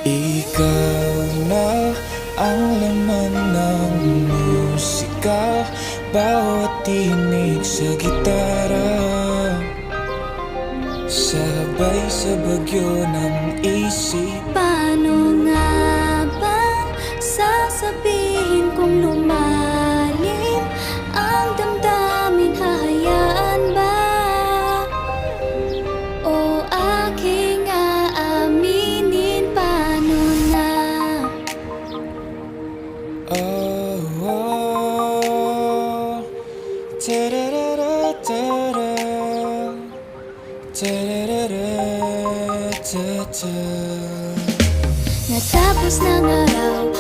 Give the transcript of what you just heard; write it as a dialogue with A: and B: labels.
A: Ikaw na ang laman ng musika, bawat tinig sa gitara, sabay sa bagyo ng isip.
B: Paano nga bang sasabihin kung lumalim ang damdamin? Hahayaan ba o aking aaminin? Paano na?
A: Oh, oh, ta-da-da-da-da-da, ta-da-da-da-da-da.
B: Natapos ng araw,